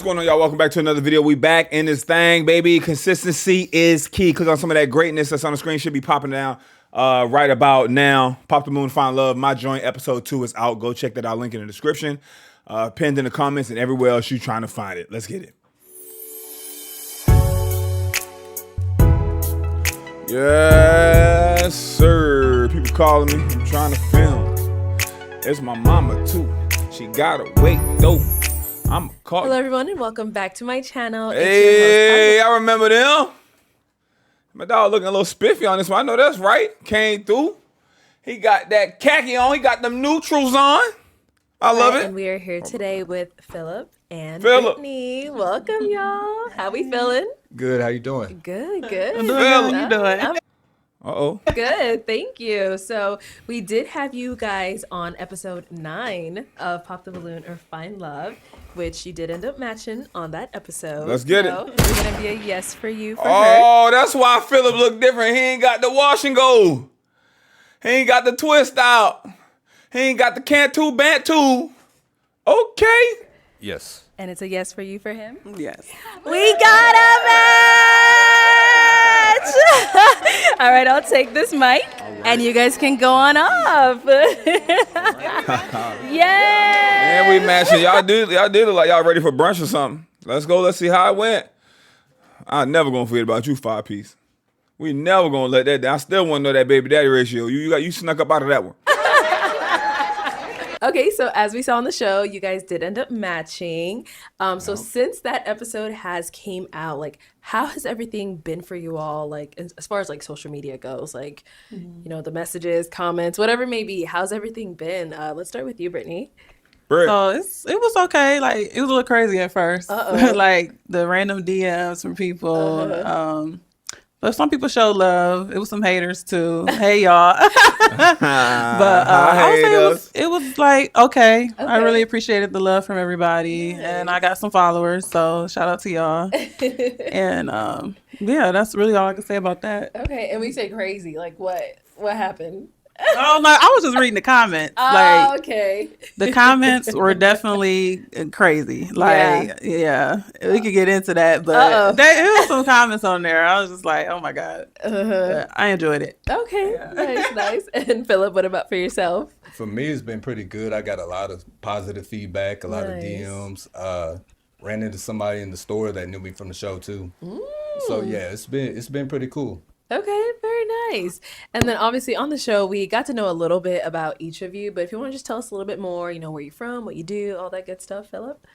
What's going on, y'all? Welcome back to another video. We back in this thing, baby. Consistency is key. Click on some of that greatness that's on the screen. Should be popping down right about now. Pop the Moon, Find Love. My joint episode 2 is out. Go check that out. Link in the description. Pinned in the comments and everywhere else you trying to find it. Let's get it. Yes, sir. People calling me. I'm trying to film. It's my mama, too. She gotta wait, though. I'm caught. Hello, everyone, and welcome back to my channel. Hey, I remember them. My dog looking a little spiffy on this one. I know that's right. Came through. He got that khaki on. He got them neutrals on. I love it. And we are here today with Phillip and Brittany. Welcome, y'all. How we feeling? Good. How you doing? Good, good. Phillip. How you doing? Uh-oh. Good, thank you. So we did have you guys on episode 9 of Pop the Balloon or Find Love, which you did end up matching on that episode. Let's get it. It's going to be a yes for you for her. Oh, that's why Phillip look different. He ain't got the wash and go. He ain't got the twist out. He ain't got the Cantu Bantu. Okay. Yes. And it's a yes for you for him? Yes. We got a match! All right, I'll take this mic, and you guys can go on off. Yeah. And we matching. Y'all did look like y'all ready for brunch or something. Let's go. Let's see how it went. I'm never gonna forget about you, 5-piece. We never gonna let that down. I still want to know that baby daddy ratio. You snuck up out of that one. Okay, so as we saw on the show, you guys did end up matching. So since that episode has came out, like, how has everything been for you all? Like, as far as like social media goes, like, you know, the messages, comments, whatever it may be. How's everything been? Let's start with you, Brittany. So it was okay. Like, it was a little crazy at first. Like the random DMs from people. But some people show love. It was some haters too. Hey y'all. But I would say it was like okay. I really appreciated the love from everybody, and I got some followers. So shout out to y'all. And yeah, that's really all I can say about that. Okay, and we say crazy. Like what? What happened? Oh no, I was just reading the comments. Okay. The comments were definitely crazy. Like, yeah we could get into that, but there was some comments on there. I was just like, oh my God. I enjoyed it. Okay, nice. And Phillip, what about for yourself? For me, it's been pretty good. I got a lot of positive feedback, a lot of DMs. Ran into somebody in the store that knew me from the show too. So yeah, it's been pretty cool. Okay, very nice. And then obviously on the show, we got to know a little bit about each of you, but if you want to just tell us a little bit more, you know, where you're from, what you do, all that good stuff, Phillip.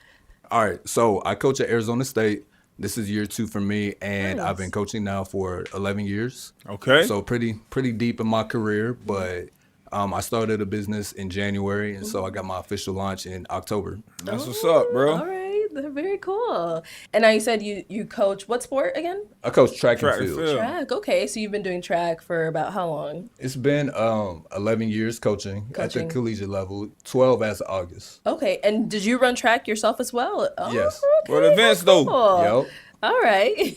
All right, so I coach at Arizona State. This is year 2 for me, and I've been coaching now for 11 years. Okay. So pretty deep in my career, but I started a business in January, and so I got my official launch in October. That's what's up, bro. All right, very cool. And now you said you coach what sport again? I coach track and field. Track, okay. So you've been doing track for about how long? It's been 11 years coaching at the collegiate level, 12 as of August. Okay, and did you run track yourself as well? Yes. Okay, What events though? Yep. All right.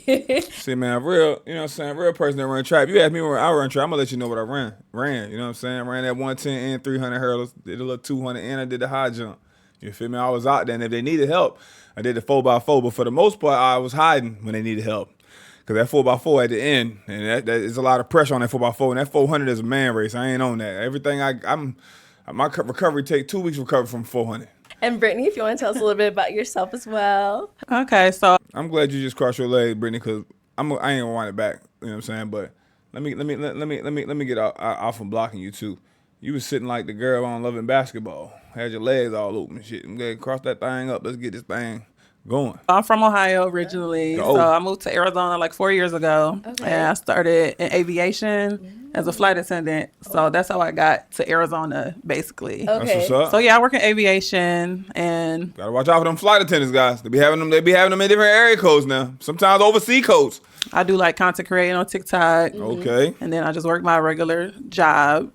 See, man, real, you know what I'm saying, real person that run track. If you ask me where I run track, I'm gonna let you know what I ran, you know what I'm saying? Ran that 110 and 300 hurdles, did a little 200 and I did the high jump. You feel me? I was out there, and if they needed help, I did the 4x4, but for the most part, I was hiding when they needed help. Because that 4x4 at the end, and that is a lot of pressure on that 4x4, and that 400 is a man race. I ain't on that. Everything my recovery take 2 weeks recovery from 400. And Brittany, if you want to tell us a little bit about yourself as well. Okay, so I'm glad you just crossed your legs, Brittany, because I ain't gonna wind it back. You know what I'm saying? But let me get off from blocking you too. You was sitting like the girl on Loving Basketball. Had your legs all open and shit. I'm gonna cross that thing up. Let's get this thing going. I'm from Ohio originally, so I moved to Arizona like 4 years ago, and I started in aviation as a flight attendant. So that's how I got to Arizona, basically. Okay. That's what's up. So yeah, I work in aviation, and Gotta watch out for them flight attendants, guys. They be having them in different area codes now. Sometimes overseas codes. I do like content creating on TikTok. Okay. And then I just work my regular job.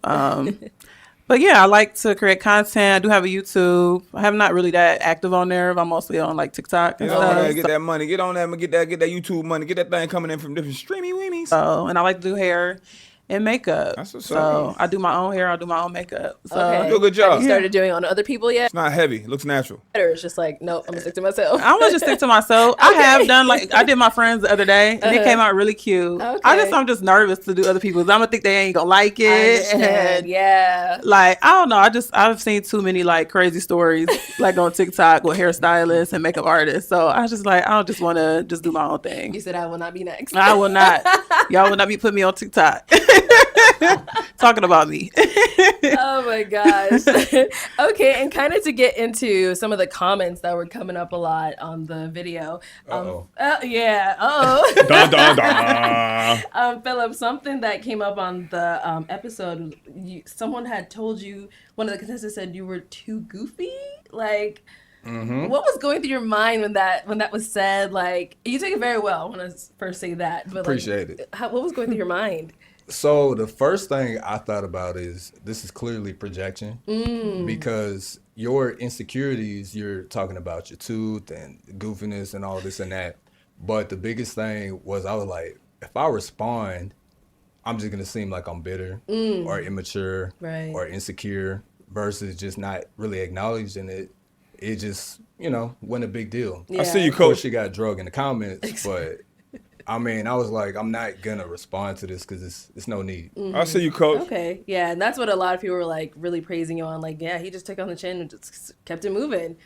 But yeah, I like to create content. I do have a YouTube. I'm not really that active on there, but I'm mostly on like TikTok and Get on there, stuff. get that money. Get on that, get that YouTube money. Get that thing coming in from different streamy weenies. So, and I like to do hair. and makeup. That's what's so up. I do my own hair. I do my own makeup. So Okay. You do a good Have job. you started doing it on other people yet? It's not heavy. It looks natural. Or it's just like, nope, I'm gonna stick to myself. I'm gonna just stick to myself. I have done I did my friends the other day, and it came out really cute. Okay. I'm just nervous to do other people's. I'm gonna think they ain't gonna like I it. understand. And, Yeah. like I don't know. I've seen too many like crazy stories like on TikTok with hairstylists and makeup artists. So I just want to just do my own thing. You said I will not be next. I will not. Y'all will not be putting me on TikTok talking about me. Oh my gosh. Okay, and kind of to get into some of the comments that were coming up a lot on the video. Yeah. Dun, dun, dun. Phillip, something that came up on the episode, someone had told you, one of the contestants said you were too goofy. Like, what was going through your mind when that was said? Like, you take it very well. I want to first say that. But Appreciate it. What was going through your mind? So the first thing I thought about is this is clearly projection because your insecurities, you're talking about your tooth and goofiness and all this and that. But the biggest thing was I was like, if I respond, I'm just going to seem like I'm bitter or immature or insecure versus just not really acknowledging it. It just, wasn't a big deal. Yeah. I see you, Of course, coach. she got drug in the comments, but I mean, I was like, I'm not gonna respond to this because it's no need. I see you, coach. Okay, yeah, and that's what a lot of people were like really praising you on. Like, yeah, he just took on the chin and just kept it moving.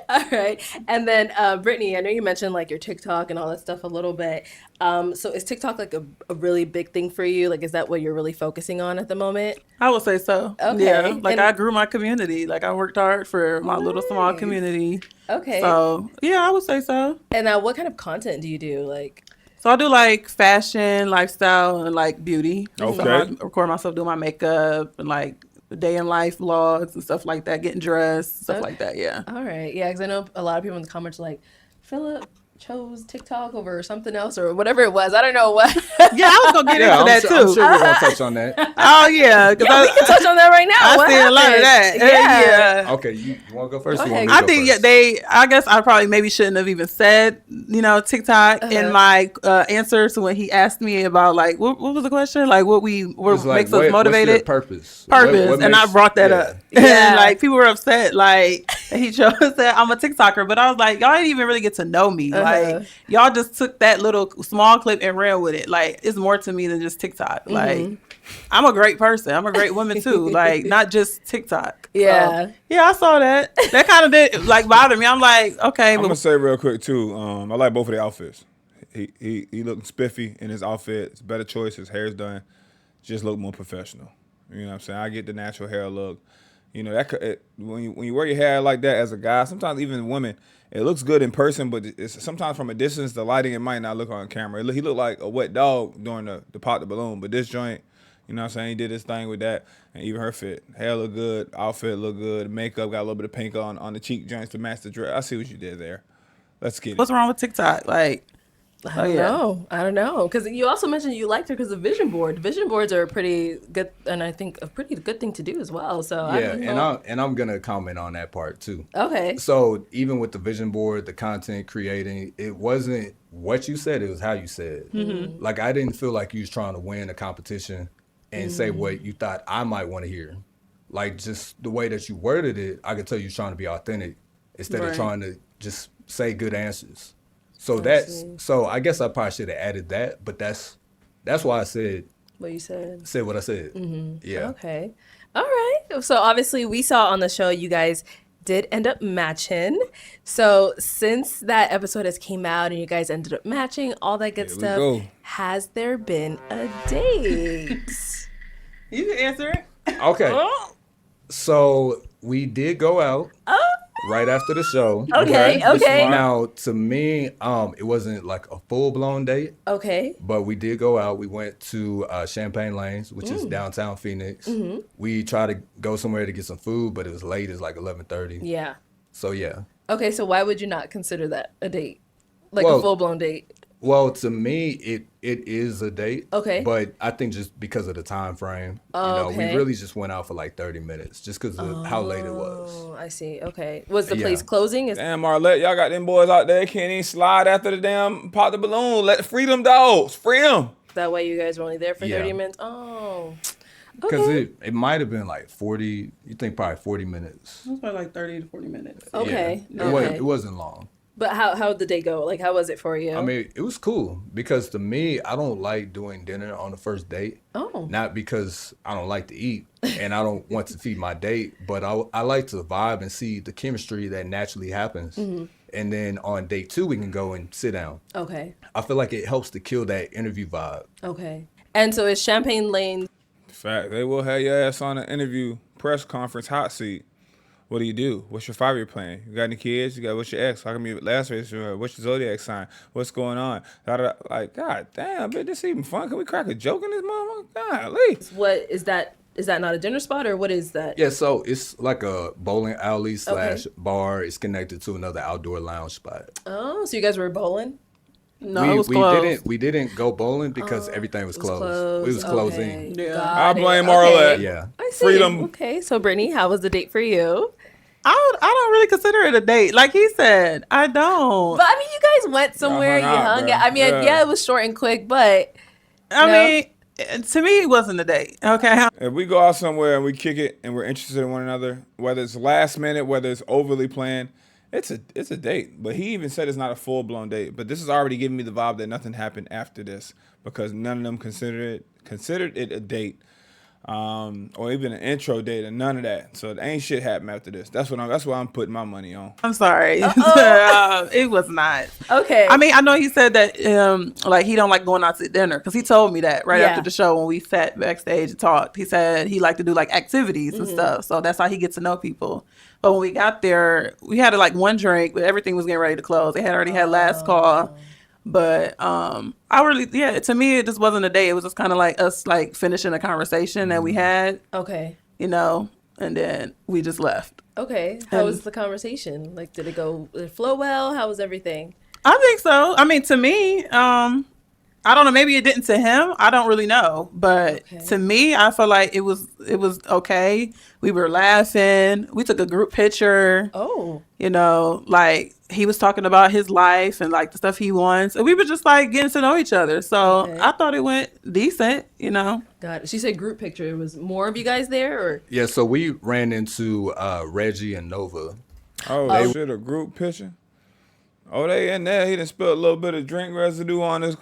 All right, and then Brittany, I know you mentioned like your TikTok and all that stuff a little bit. So is TikTok like a really big thing for you? Like, is that what you're really focusing on at the moment? I would say so. Okay. Yeah. Like And- I grew my community. Like I worked hard for my little small Nice. community. Okay, So yeah, I would say so. and what kind of content do you do? Like, So I do like fashion, lifestyle, and like beauty. Okay. So I record myself doing my makeup and like day in life vlogs and stuff like that, getting dressed, stuff like that. Yeah. all right, yeah, because I know a lot of people in the comments are like, Phillip chose TikTok over something else or whatever it was. I don't know what. Yeah, I was gonna get into that too. I'm sure we're gonna touch on that. Oh yeah, because We can touch on that right now. I What see a lot of happened? that. Yeah. Okay, you want to go first? Go Or you ahead. want me to I go think first? I guess I probably maybe shouldn't have even said, TikTok in my answer to when he asked me about like, what was the question? Like what It's like, makes us what's your motivated? purpose. Purpose. And I brought that up. Yeah. And like people were upset, like he chose that I'm a TikToker, but I was like, y'all didn't even really get to know me. Like y'all just took that little small clip and ran with it. Like it's more to me than just TikTok. Like I'm a great person. I'm a great woman too. Like not just TikTok. Yeah. So, yeah, I saw that. That kind of did like bother me. I'm like, okay, I'm but gonna say real quick too. I like both of the outfits. He looked spiffy in his outfit. It's a better choice. His hair's done. Just look more professional. You know what I'm saying? I get the natural hair look. You know when you wear your hair like that as a guy, sometimes even women, it looks good in person, but it's sometimes from a distance the lighting it might not look on camera. He looked like a wet dog during the pop the balloon, but this joint, you know what I'm saying? He did his thing with that, and even her fit, hair look good, outfit look good, makeup got a little bit of pink on the cheek joints to match the dress. I see what you did there. Let's get it. what's wrong with TikTok? Like, I don't know. Because you also mentioned you liked her because of vision board. Vision boards are a pretty good, and I think a pretty good thing to do as well. So I'm gonna comment on that part too. Okay. So even with the vision board, the content creating, it wasn't what you said; it was how you said. Like I didn't feel like you was trying to win a competition and say what you thought I might want to hear. Like just the way that you worded it, I could tell you was trying to be authentic instead of trying to just say good answers. So so I guess I probably should have added that, but that's why I said What you said. said what I said. Yeah. Okay. All right. So obviously we saw on the show you guys did end up matching. So since that episode has came out and you guys ended up matching, all that good Here we stuff, go. has there been a date? you can answer it. Okay. So we did go out right after the show. Okay. Now, to me, it wasn't like a full-blown date, Okay. but we did go out. We went to Champagne Lanes, which is downtown Phoenix. We tried to go somewhere to get some food, but it was late. It's like 11:30. Yeah. So, yeah. Okay, so why would you not consider that a date? Like Well, a full-blown date? Well, to me, it is a date. Okay. But I think just because of the time frame, Okay. we really just went out for like 30 minutes just because of how late it was. Oh, I see. Okay. Was the Yeah. place closing? Damn, Marlette, y'all got them boys out there can't even slide after the damn pop the balloon. Let free them dogs. Free them. Is that why you guys were only there for Yeah. 30 minutes? Oh. Because Okay. it might have been like 40, you think probably 40 minutes. It was probably like 30 to 40 minutes. Okay. Yeah. Okay. It wasn't long. But how'd the day go? Like, how was it for you? I mean, it was cool because to me, I don't like doing dinner on the first date. Oh. Not because I don't like to eat and I don't want to feed my date, but I like to vibe and see the chemistry that naturally happens. Mm-hmm. And then on date 2, we can go and sit down. Okay. I feel like it helps to kill that interview vibe. Okay. And so is Champagne Lane. Fact, they will have your ass on an interview press conference hot seat. What do you do? What's your 5-year plan? You got any kids? You got what's your ex? How come you last race? What's your zodiac sign? What's going on? Like, god damn, bitch, this even fun. Can we crack a joke in this motherfucker? Golly. What is that? Is that not a dinner spot or what is that? Yeah, so it's like a bowling alley / bar. It's connected to another outdoor lounge spot. Oh, so you guys were bowling? No, it was closed. We didn't go bowling because everything was closed. We was closing. Okay. Yeah. Got I it. blame Okay. Arlette. Yeah. I see. Freedom. Okay, so Brittany, how was the date for you? I don't really consider it a date. Like he said, I don't. But I mean, you guys went somewhere, you hung out, hung bro. out. I mean, Yeah. yeah, it was short and quick, but I no. mean, to me, it wasn't a date. Okay. If we go out somewhere and we kick it and we're interested in one another, whether it's last minute, whether it's overly planned, it's a date. But he even said it's not a full blown date. But this is already giving me the vibe that nothing happened after this because none of them considered it a date, or even an intro date, and none of that. So there ain't shit happened after this. That's why I'm putting my money on. I'm sorry. It was not. okay. I mean, I know he said that like he don't like going out to dinner because he told me that right Yeah. after the show when we sat backstage and talked. He said he liked to do like activities and stuff, so that's how he gets to know people. But when we got there, we had like one drink, but everything was getting ready to close. They had already had last call, but to me it just wasn't a date. It was just kind of like us like finishing a conversation that we had, okay. and then we just left. Okay. How was the conversation? Like, did it flow well? How was everything? I think so. I mean, to me, I don't know. Maybe it didn't to him. I don't really know. But to me, I felt like it was okay. We were laughing. We took a group picture. Oh. Like he was talking about his life and like the stuff he wants. And we were just like getting to know each other. So Okay. I thought it went decent, Got it. She said group picture. It was more of you guys there, or Yeah, so we ran into Reggie and Nova. Oh shit, a group picture. Oh, they in there. He done spilled a little bit of drink residue on his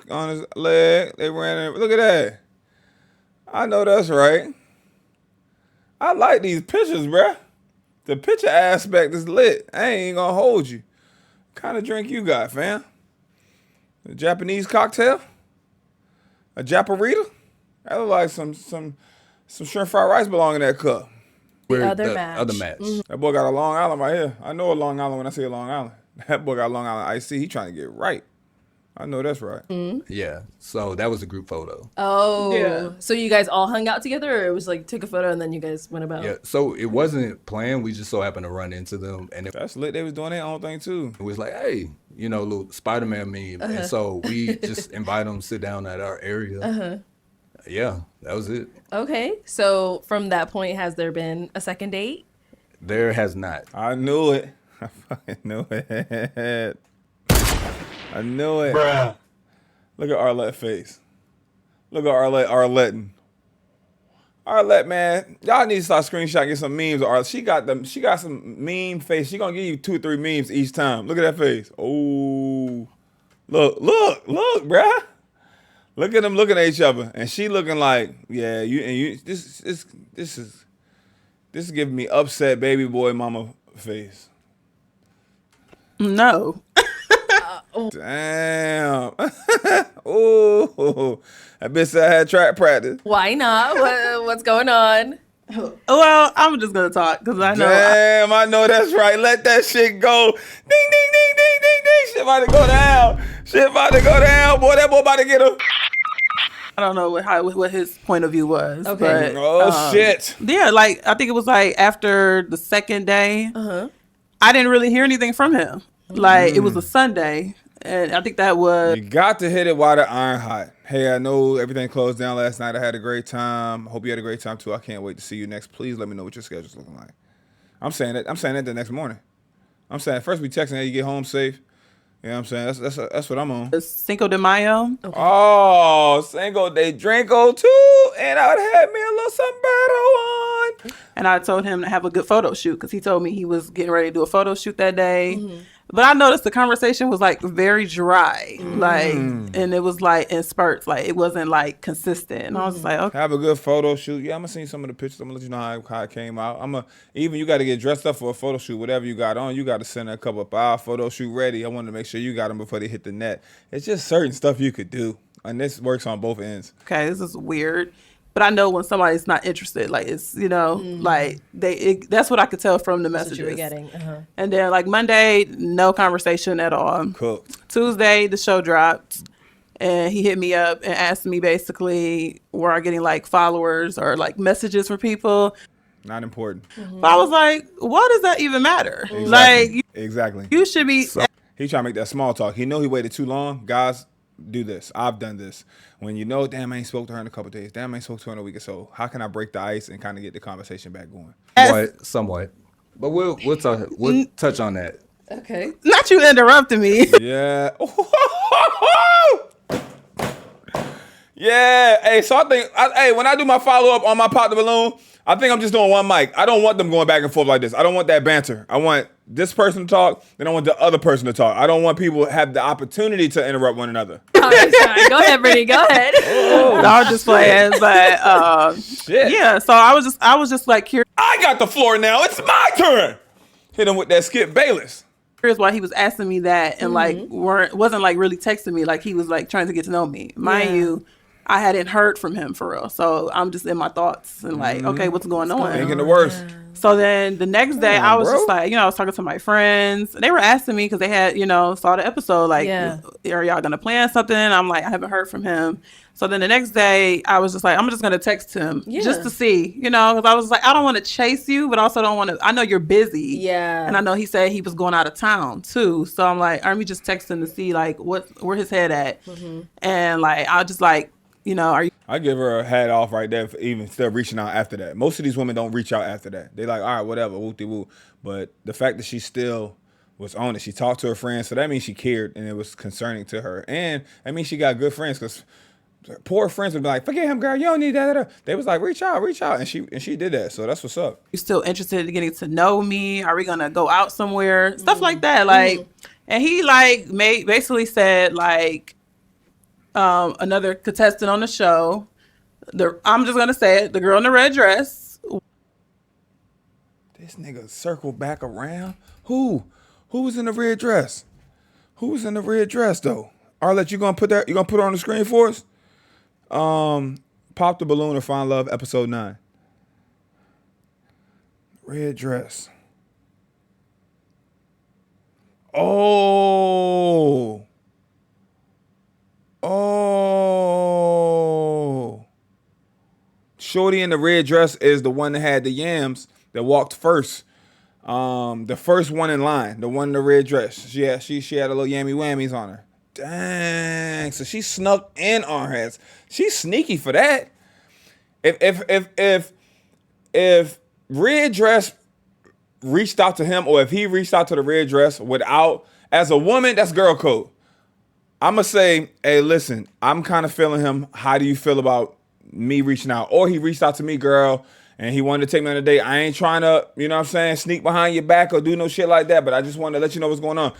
leg. They ran in. Look at that. I know that's right. I like these pictures, bruh. The picture aspect is lit. I ain't gonna hold you. What kind of drink you got, fam? A Japanese cocktail? A Japarita? That look like some shrimp fried rice belong in that cup. We're other match. Other match. That boy got a Long Island right here. I know a Long Island when I say a Long Island. That boy got a Long Island iced tea. He trying to get right. I know that's right. Yeah, so that was a group photo. oh, Yeah. So you guys all hung out together, or it was like took a photo and then you guys went about? Yeah, so it wasn't planned. We just so happened to run into them, and it That's lit. They was doing their own thing too. was like, hey, little Spider-Man meme. And so we just invite them to sit down at our area. Yeah, that was it. Okay. So from that point, has there been a second date? There has not. I knew it. I fucking knew it. I knew it. Bruh. Look at Arlette's face. Look at Arletting. Arlette, man, y'all need to start screenshotting, get some memes of Arlette. She got some meme face. She gonna give you 2 or 3 memes each time. Look at that face. Oh, look, bruh. Look at them looking at each other, and she looking like, yeah, you. This is giving me upset baby boy mama face. No. Damn. Ooh, that bitch said I had track practice. Why not? What's going on? Well, I'm just gonna talk because I know. Damn, I know that's right. Let that shit go. Ding, ding, ding, ding, ding, ding. Shit about to go down. Boy, that boy about to get him. I don't know what his point of view was. Okay. But, Oh, shit. yeah, like I think it was like after the second day, I didn't really hear anything from him. Like it was a Sunday, and I think that was. You got to hit it while the iron hot. Hey, I know everything closed down last night. I had a great time. Hope you had a great time too. I can't wait to see you next. Please let me know what your schedule's looking like. I'm saying that the next morning. I'm saying first we texting, hey, you get home safe. You know what I'm saying? That's what I'm on. The Cinco de Mayo. Okay. Oh, Cinco de Drinko too, and I would have had me a little sombrero on. And I told him to have a good photo shoot because he told me he was getting ready to do a photo shoot that day. But I noticed the conversation was like very dry, like, and it was like in spurts, like it wasn't like consistent. And I was just like, okay. Have a good photo shoot. Yeah, I'm gonna see some of the pictures. I'm gonna let you know how it came out. Even you got to get dressed up for a photo shoot. Whatever you got on, you got to send a couple of our photo shoot ready. I wanted to make sure you got them before they hit the net. It's just certain stuff you could do, and this works on both ends. Okay, this is weird. But I know when somebody's not interested, like it's, like that's what I could tell from the messages. That's what you were getting. And then like Monday, no conversation at all. Cooked. Tuesday, the show dropped. And he hit me up and asked me basically, were I getting like followers or like messages from people? Not important. But I was like, what does that even matter? Exactly. Like, exactly. you should be. He trying to make that small talk. He know he waited too long. Guys, do this. I've done this. When you know, damn, I ain't spoke to her in a couple of days. Damn, I ain't spoke to her in a week or so. How can I break the ice and kind of get the conversation back going? Somewhat. But we'll touch on that. Okay. Not you interrupting me. Yeah. Yeah. Hey, so I think, when I do my follow-up on my Pop the Balloon, I think I'm just doing one mic. I don't want them going back and forth like this. I don't want that banter. I want this person to talk, then I want the other person to talk. I don't want people to have the opportunity to interrupt one another. All right, sorry. Go ahead, Brittany. Go ahead. No, I'm just playing, but Shit. yeah. So I was just like curious I got the floor now. It's my turn. Hit him with that Skip Bayless. why he was asking me that and like wasn't like really texting me, like he was like trying to get to know me. Mind you, I hadn't heard from him for real, so I'm just in my thoughts and like, okay, what's going on? Thinking the worst. So then the next day, I was just like, I was talking to my friends. They were asking me because they had, saw the episode. Like, are y'all gonna plan something? I'm like, I haven't heard from him. So then the next day, I was just like, I'm just gonna text him just to see, because I was like, I don't want to chase you, but also don't want to. I know you're busy. Yeah. And I know he said he was going out of town too. So I'm like, let me just text him to see like where his head at, and like I'll just like. Are you? I give her a hat off right there for even still reaching out after that. Most of these women don't reach out after that. They like, all right, whatever, whoop-de-woo. But the fact that she still was on it, she talked to her friends, so that means she cared and it was concerning to her. And I mean, she got good friends because poor friends would be like, forget him, girl, you don't need that. They was like, reach out, and she did that. So that's what's up. You still interested in getting to know me? Are we gonna go out somewhere? Stuff like that, like. And he like basically said like. Another contestant on the show. I'm just gonna say it. The girl in the red dress. This nigga circled back around. Who was in the red dress? Who was in the red dress though? Arlette, you gonna put her on the screen for us? Pop the Balloon or Find Love, episode 9. Red dress. Oh. Shorty in the red dress is the one that had the yams that walked first. The first one in line, the one in the red dress. She had a little yammy whammies on her. Dang. So she snuck in on her ass. She's sneaky for that. If red dress reached out to him, or if he reached out to the red dress without, as a woman, that's girl code. I'm going to say, hey, listen, I'm kind of feeling him. How do you feel about me reaching out? Or he reached out to me, girl, and he wanted to take me on a date. I ain't trying to, sneak behind your back or do no shit like that, but I just wanted to let you know what's going on.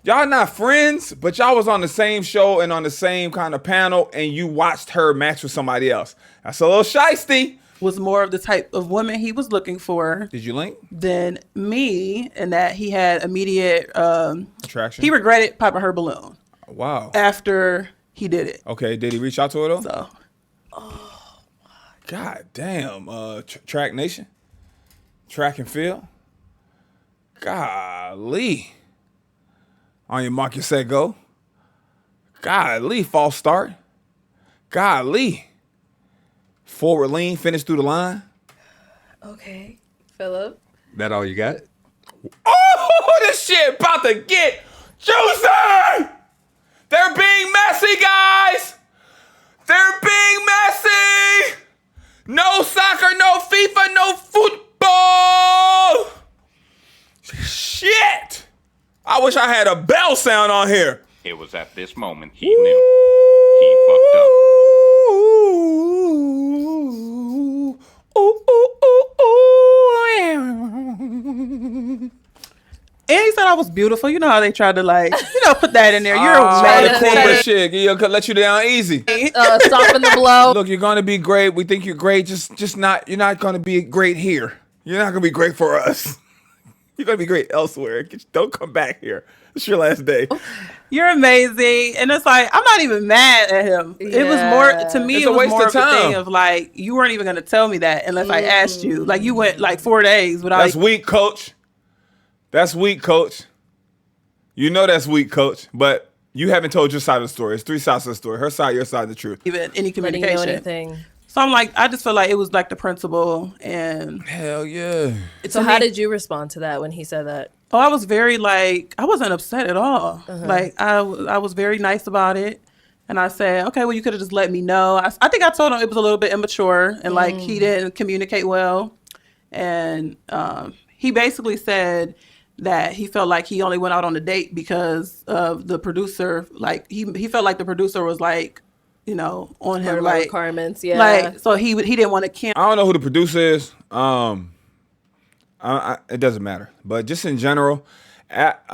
Y'all not friends, but y'all was on the same show and on the same kind of panel, and you watched her match with somebody else. That's a little shiesty. Was more of the type of woman he was looking for. Did you link? Than me, and that he had immediate attraction. He regretted popping her balloon. Wow. After he did it. Okay, did he reach out to her though? So. Oh my God damn. Track Nation? Track and Field? Golly. On your mark, your set, go. Golly, false start. Golly. Forward lean, finish through the line. Okay. Phillip? That all you got? Oh, this shit about to get juicy! They're being messy, guys! They're being messy! No soccer, no FIFA, no football! Shit! I wish I had a bell sound on here. It was at this moment he knew he fucked up. And he said I was beautiful. You know how they tried to put that in there. You're The corporate amazing. shit. Could let you down easy. Soften the blow. Look, you're gonna be great. We think you're great. Just not. You're not gonna be great here. You're not gonna be great for us. You're gonna be great elsewhere. Don't come back here. It's your last day. You're amazing. And it's like, I'm not even mad at him. Yeah. It was more, to me, It's it a was waste more of of a time. thing of like, you weren't even going to tell me that unless I asked you. Like, you went like 4 days without. That's weak, coach. That's weak, coach. You know that's weak, coach. But you haven't told your side of the story. It's 3 sides of the story. Her side, your side, of the truth. Even any Letting you know communication. anything. So I'm like, I just feel like it was like the principal. And Hell yeah. So how did you respond to that when he said that? I was very I wasn't upset at all. Like I was very nice about it. And I said, okay, well, you could have just let me know. I think I told him it was a little bit immature and like he didn't communicate well. And he basically said that he felt like he only went out on a date because of the producer. Like he felt like the producer was like, on him, like requirements. Yeah. like so he didn't want to cancel. I don't know who the producer is. It doesn't matter. But just in general, that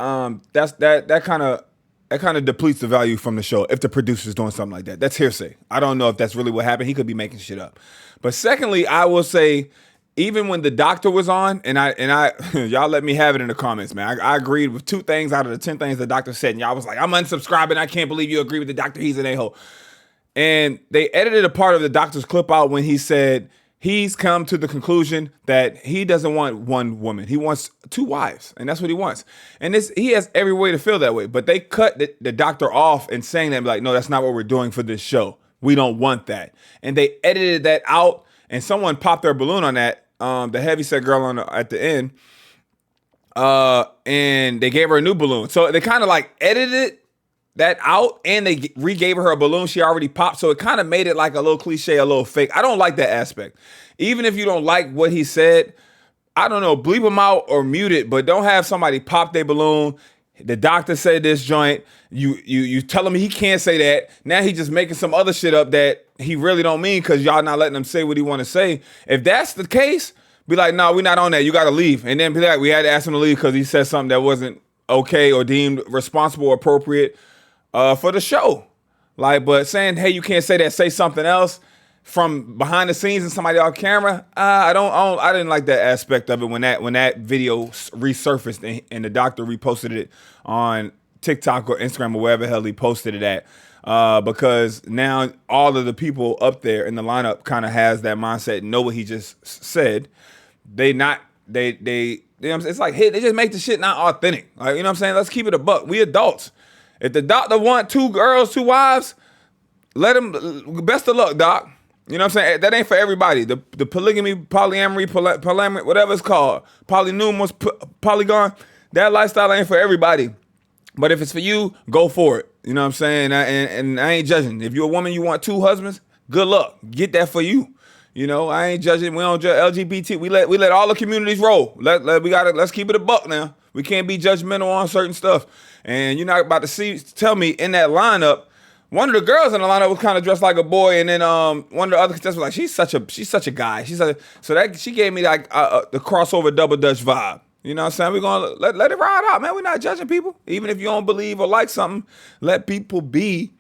kind of depletes the value from the show if the producer's doing something like that. That's hearsay. I don't know if that's really what happened. He could be making shit up. But secondly, I will say, even when the doctor was on, and I y'all let me have it in the comments, man. I agreed with 2 things out of the 10 things the doctor said, and y'all was like, I'm unsubscribing. I can't believe you agree with the doctor. He's an a-hole. And they edited a part of the doctor's clip out when he said he's come to the conclusion that he doesn't want one woman. He wants 2 wives, and that's what he wants. And he has every way to feel that way. But they cut the doctor off and saying that, like, no, that's not what we're doing for this show. We don't want that. And they edited that out, and someone popped their balloon on that, the heavyset girl at the end, and they gave her a new balloon. So they kind of like edited that out, and they re-gave her a balloon she already popped, so it kind of made it like a little cliche, a little fake. I don't like that aspect. Even if you don't like what he said, I don't know, bleep him out or mute it, but don't have somebody pop their balloon. The doctor said this joint. You telling me he can't say that. Now he just making some other shit up that he really don't mean because y'all not letting him say what he want to say. If that's the case, be like, no, we're not on that. You got to leave. And then be like, we had to ask him to leave because he said something that wasn't okay or deemed responsible or appropriate for the show. Like, but saying, hey, you can't say that, say something else from behind the scenes and somebody on camera, I didn't like that aspect of it when that video resurfaced and the doctor reposted it on TikTok or Instagram or wherever the hell he posted it at. Because now all of the people up there in the lineup kind of has that mindset, know what he just said. It's like, hey, they just make the shit not authentic. Like, you know what I'm saying? Let's keep it a buck. We adults. If the doctor want 2 girls, 2 wives, let him, best of luck, doc. You know what I'm saying? That ain't for everybody. The polygamy, polyamory, polyamory, whatever it's called, polynumerous, polygon, that lifestyle ain't for everybody. But if it's for you, go for it. You know what I'm saying? And I ain't judging. If you're a woman, you want 2 husbands, good luck. Get that for you. You know, I ain't judging. We don't judge LGBT. We let all the communities roll. Let's keep it a buck now. We can't be judgmental on certain stuff. And you're not about to tell me in that lineup, one of the girls in the lineup was kind of dressed like a boy, and then one of the other contestants was like, she's such a guy. She gave me like the crossover double dutch vibe. You know what I'm saying? We're gonna let it ride out, man. We're not judging people. Even if you don't believe or like something, let people be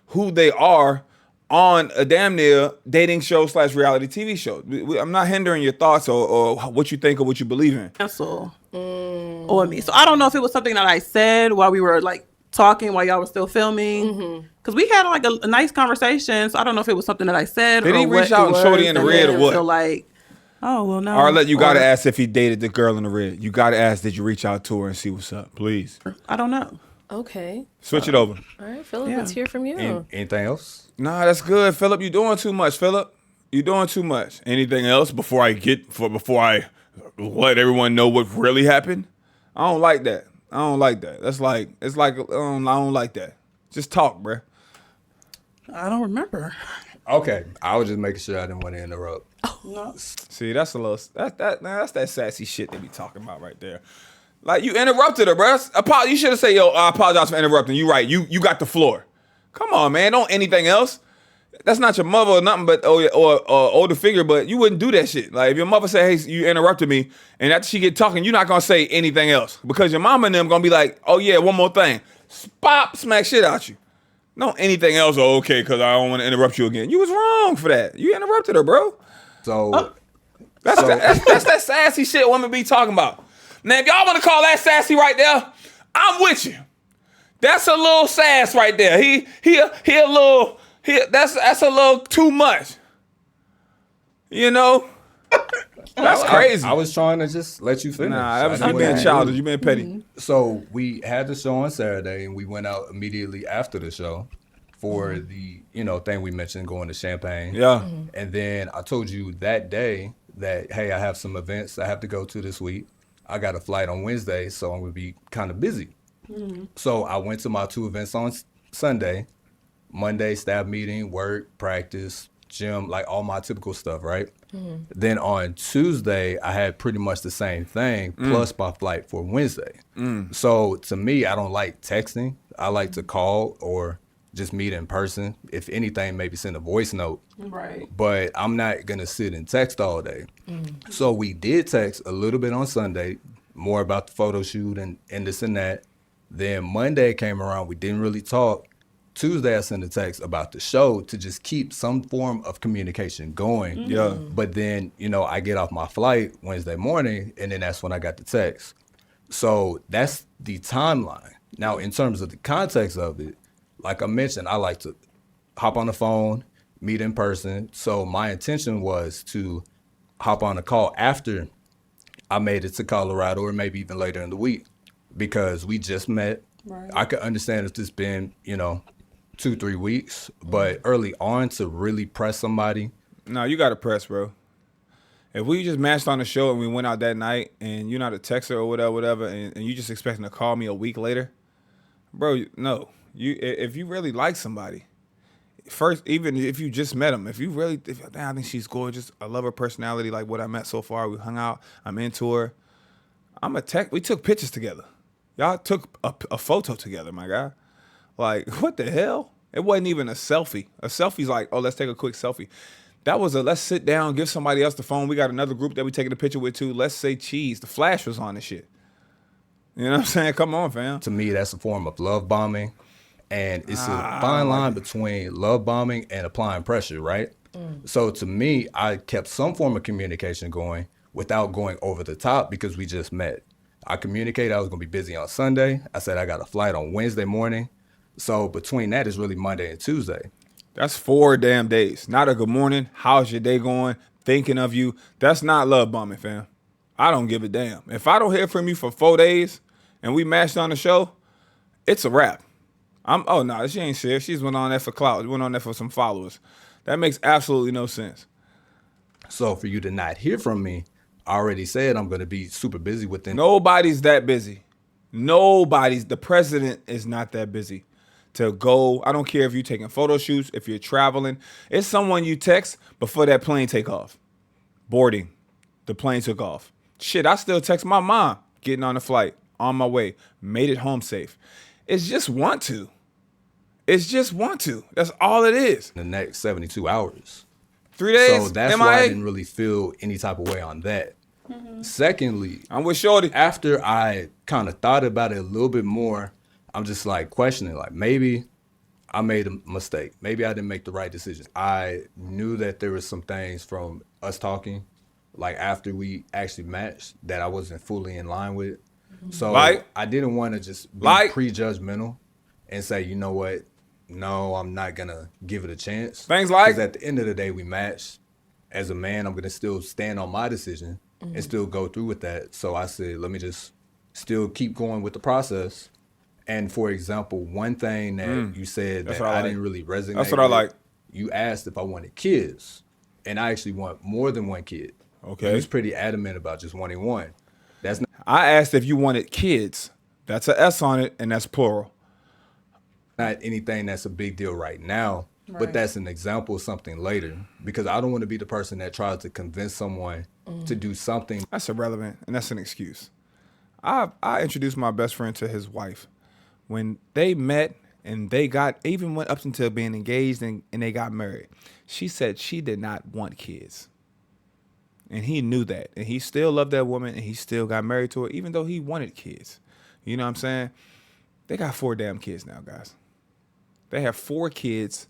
who they are on a damn near dating show / reality TV show. I'm not hindering your thoughts or what you think or what you believe in. Cancel on me. So I don't know if it was something that I said while we were like talking while y'all were still filming. Because we had like a nice conversation. So I don't know if it was something that I said. Did or he reach what out it and shorty was, in the and red or then what? feel like, oh, well, no. Or you got to ask if he dated the girl in the red. You got to ask, did you reach out to her and see what's up? Please. I don't know. Okay. Switch it over. All right, Phillip, let's hear from you. Anything else? Nah, that's good, Phillip. You doing too much, Phillip. You doing too much. Anything else before I let everyone know what really happened? I don't like that. It's like I don't like that. Just talk, bruh. I don't remember. Okay, I was just making sure I didn't want to interrupt. No. See, that's a little that's that sassy shit they be talking about right there. Like, you interrupted her, bro. You should have said, yo, I apologize for interrupting. You right. You got the floor. Come on, man. Don't anything else. That's not your mother or nothing but or older figure, but you wouldn't do that shit. Like, if your mother say, hey, you interrupted me, and after she get talking, you're not gonna say anything else. Because your mama and them gonna be like, oh yeah, one more thing. Pop, smack shit out you. No anything else, okay, because I don't want to interrupt you again. You was wrong for that. You interrupted her, bro. So That's that sassy shit women be talking about. Now, if y'all want to call that sassy right there, I'm with you. That's a little sass right there. That's a little too much. You know? That's crazy. I was trying to just let you finish. Nah, that was you being childish. You being petty. So we had the show on Saturday, and we went out immediately after the show for the thing we mentioned, going to Champagne. Yeah. And then I told you that day that, hey, I have some events I have to go to this week. I got a flight on Wednesday, so I'm gonna be kind of busy. So I went to my 2 events on Sunday. Monday, staff meeting, work, practice, gym, like all my typical stuff, right? Then on Tuesday, I had pretty much the same thing, plus my flight for Wednesday. So to me, I don't like texting. I like to call or just meet in person. If anything, maybe send a voice note. Right. But I'm not going to sit and text all day. So we did text a little bit on Sunday, more about the photo shoot and this and that. Then Monday came around, we didn't really talk. Tuesday, I sent a text about the show to just keep some form of communication going. Yeah. But then, I get off my flight Wednesday morning, and then that's when I got the text. So that's the timeline. Now, in terms of the context of it, like I mentioned, I like to hop on the phone, meet in person. So my intention was to hop on a call after I made it to Colorado, or maybe even later in the week, because we just met. Right. I could understand if this been, 2-3 weeks, but early on to really press somebody. No, you got to press, bro. If we just matched on the show and we went out that night and you're not a texter or whatever, and you just expecting to call me a week later, bro, no. If you really like somebody, first, even if you just met them, I think she's gorgeous. I love her personality, like what I met so far. We hung out. I'm into her. We took pictures together. Y'all took a photo together, my guy. Like, what the hell? It wasn't even a selfie. A selfie's like, oh, let's take a quick selfie. That was let's sit down, give somebody else the phone. We got another group that we taking a picture with too. Let's say cheese. The flash was on the shit. You know what I'm saying? Come on, fam. To me, that's a form of love bombing. And it's a fine line between love bombing and applying pressure, right? So to me, I kept some form of communication going without going over the top because we just met. I communicated I was going to be busy on Sunday. I said I got a flight on Wednesday morning. So between that is really Monday and Tuesday. That's 4 damn days. Not a good morning. How's your day going? Thinking of you. That's not love bombing, fam. I don't give a damn. If I don't hear from you for 4 days and we matched on the show, it's a wrap. She ain't serious. She's went on there for clout. Went on there for some followers. That makes absolutely no sense. So for you to not hear from me, I already said I'm going to be super busy within. Nobody's that busy. The president is not that busy to go. I don't care if you're taking photo shoots, if you're traveling. It's someone you text before that plane take off. Boarding. The plane took off. Shit, I still text my mom getting on the flight, on my way, made it home safe. It's just want to. That's all it is. The next 72 hours. 3 days. So that's MIA. why I didn't really feel any type of way on that. Secondly, I'm with Shorty. after I kind of thought about it a little bit more, I'm just like questioning, like maybe I made a mistake. Maybe I didn't make the right decision. I knew that there was some things from us talking, like after we actually matched, that I wasn't fully in line with. So I didn't want to just be prejudgmental and say, you know what? No, I'm not going to give it a chance. Things like? Because at the end of the day, we matched. As a man, I'm going to still stand on my decision and still go through with that. So I said, let me just still keep going with the process. And for example, one thing that you said that I didn't really resonate That's what I like. You asked if I wanted kids. And I actually want more than one kid. Okay. You was pretty adamant about just wanting one. That's not I asked if you wanted kids. That's an S on it, and that's plural. anything that's a big deal right now, Right. but that's an example of something later. Because I don't want to be the person that tries to convince someone to do something. That's irrelevant, and that's an excuse. I introduced my best friend to his wife. When they met and they even went up until being engaged and they got married, she said she did not want kids. And he knew that. And he still loved that woman and he still got married to her, even though he wanted kids. You know what I'm saying? They got 4 damn kids now, guys. They have 4 kids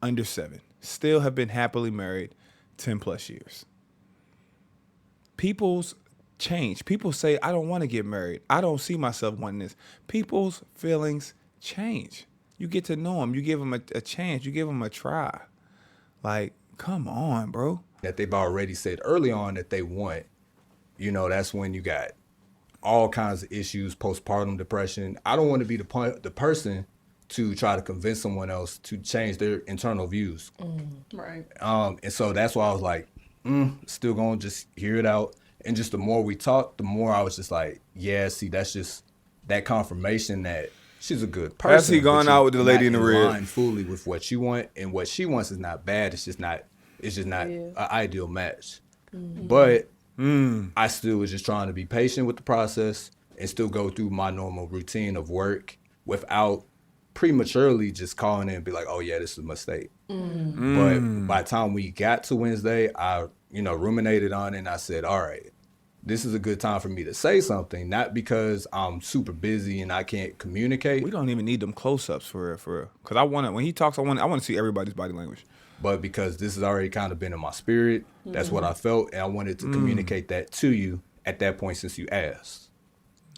under 7. Still have been happily married 10 plus years. People's change. People say, I don't want to get married. I don't see myself wanting this. People's feelings change. You get to know them. You give them a chance. You give them a try. Like, come on, bro. That they've already said early on that they want, that's when you got all kinds of issues, postpartum depression. I don't want to be the person to try to convince someone else to change their internal views. Right. And so that's why I was like, still going to just hear it out. And just the more we talked, the more I was just like, yeah, see, that's just that confirmation that she's a good person. Has he gone out with the lady in the red? Line fully with what you want, and what she wants is not bad. It's just not an ideal match. Mm-hmm. But I still was just trying to be patient with the process and still go through my normal routine of work without prematurely just calling in and be like, oh yeah, this is a mistake. But by the time we got to Wednesday, I ruminated on it and I said, all right, this is a good time for me to say something, not because I'm super busy and I can't communicate. We don't even need them close-ups for real. Because when he talks, I want to see everybody's body language. But because this has already kind of been in my spirit, that's what I felt, and I wanted to communicate that to you at that point since you asked.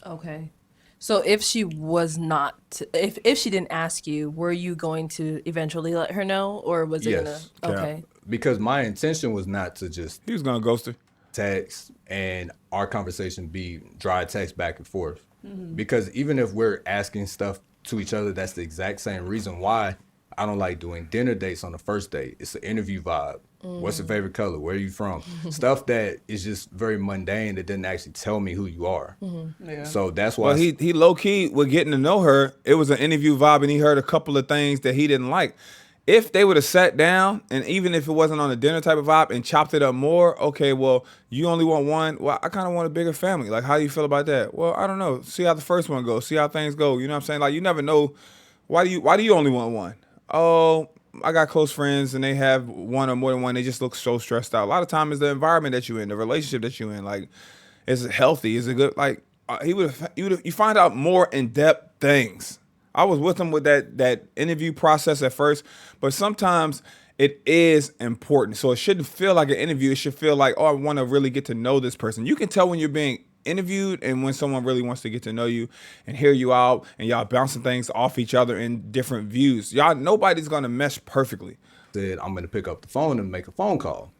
Okay. So if she was not, if she didn't ask you, were you going to eventually let her know, or was it Yes. gonna? Okay. Because my intention was not to just He was gonna ghost her. text and our conversation be dry text back and forth. Because even if we're asking stuff to each other, that's the exact same reason why I don't like doing dinner dates on the first date. It's an interview vibe. What's your favorite color? Where are you from? Stuff that is just very mundane that didn't actually tell me who you are. Yeah. So that's why. Well, he low key with getting to know her. It was an interview vibe, and he heard a couple of things that he didn't like. If they would have sat down, and even if it wasn't on a dinner type of vibe, and chopped it up more, okay, well, you only want one. Well, I kind of want a bigger family. Like, how do you feel about that? Well, I don't know. See how the first one goes. See how things go. You know what I'm saying? Like, you never know. Why do you only want one? Oh, I got close friends and they have one or more than one. They just look so stressed out. A lot of times it's the environment that you're in, the relationship that you're in. Like, is it healthy? Is it good? Like, you find out more in-depth things. I was with him with that interview process at first, but sometimes it is important. So it shouldn't feel like an interview. It should feel like, oh, I want to really get to know this person. You can tell when you're being interviewed and when someone really wants to get to know you and hear you out and y'all bouncing things off each other in different views. Nobody's going to mesh perfectly. Said I'm going to pick up the phone and make a phone call.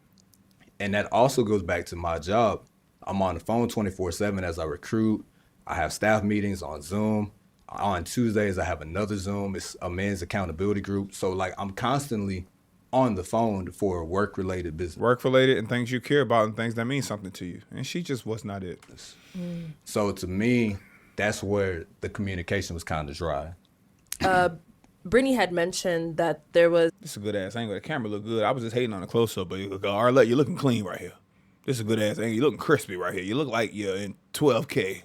And that also goes back to my job. I'm on the phone 24/7 as I recruit. I have staff meetings on Zoom. On Tuesdays, I have another Zoom. It's a men's accountability group. So like I'm constantly on the phone for work-related business. Work-related and things you care about and things that mean something to you. And she just was not it. So to me, that's where the communication was kind of dry. Brittany had mentioned that there was This is a good ass angle. The camera look good. I was just hating on the close-up, but Arlette, you're looking clean right here. This is a good ass angle. You're looking crispy right here. You look like you're in 12K.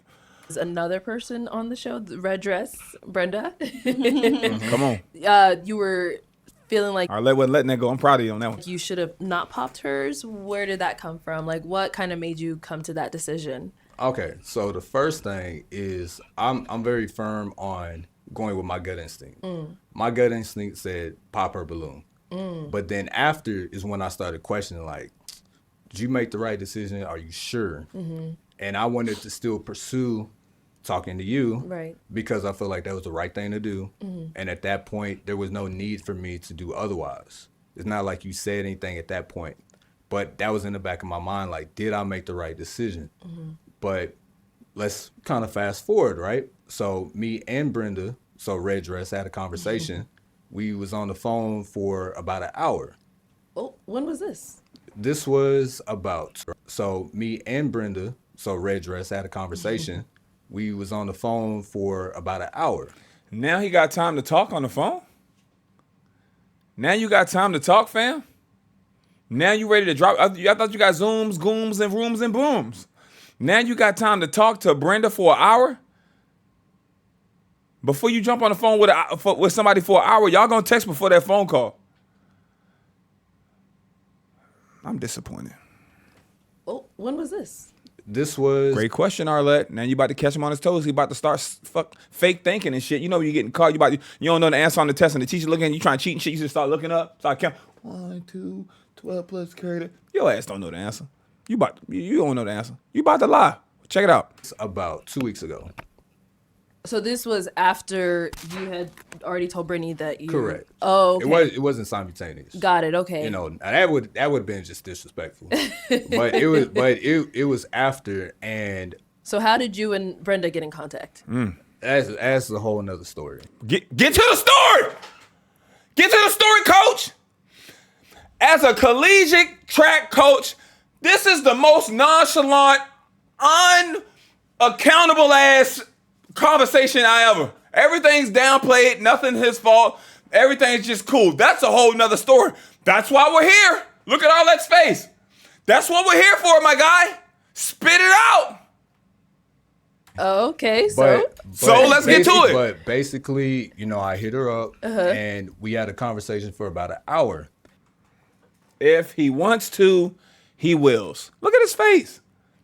another person on the show, the red dress, Brenda. Come on. You were feeling like Arlette wasn't letting that go. I'm proud of you on that one. you should have not popped hers. Where did that come from? Like, what kind of made you come to that decision? Okay, so the first thing is I'm very firm on going with my gut instinct. My gut instinct said pop her balloon. But then after is when I started questioning, like, did you make the right decision? Are you sure? And I wanted to still pursue talking to you, Right. because I feel like that was the right thing to do. And at that point, there was no need for me to do otherwise. It's not like you said anything at that point, but that was in the back of my mind, like, did I make the right decision? But let's kind of fast forward, right? So me and Brenda, so Red Dress, had a conversation. We was on the phone for about an hour. Oh, when was this? This was about, so me and Brenda, so Red Dress, had a conversation. We was on the phone for about an hour. Now he got time to talk on the phone? Now you got time to talk, fam? Now you ready to drop? I thought you got Zooms, Gooms, and Rooms and Booms. Now you got time to talk to Brenda for an hour? Before you jump on the phone with somebody for an hour, y'all gonna text before that phone call. I'm disappointed. Oh, when was this? This was Great question, Arlette. Now you about to catch him on his toes. He about to start fake thinking and shit. You know when you getting caught, you don't know the answer on the test and the teacher looking at you trying to cheat and shit. You just start looking up. Start counting. 1, 2, 12 plus carry. Your ass don't know the answer. You don't know the answer. You about to lie. Check it out. about 2 weeks ago. So this was after you had already told Brittany that you. Correct. Oh, okay. It wasn't simultaneous. Got it. Okay. You know, that would have been just disrespectful. but it was after, and So how did you and Brenda get in contact? that's a whole nother story. Get to the story. Get to the story, coach. As a collegiate track coach, this is the most nonchalant, unaccountable ass conversation I ever. Everything's downplayed, nothing his fault. Everything's just cool. That's a whole nother story. That's why we're here. Look at all that space. That's what we're here for, my guy. Spit it out. Okay, so So let's get to it. But basically, you know, I hit her up and we had a conversation for about an hour. If he wants to, he wills. Look at his face.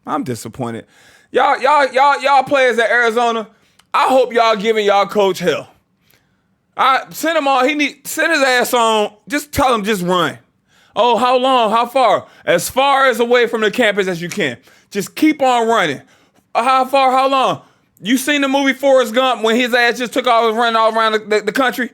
I'm disappointed. Y'all players at Arizona, I hope y'all giving y'all coach hell. I send him on. Send his ass on. Just tell him just run. Oh, how long? How far? As far as away from the campus as you can. Just keep on running. How far? How long? You seen the movie Forrest Gump when his ass just took off and running all around the country?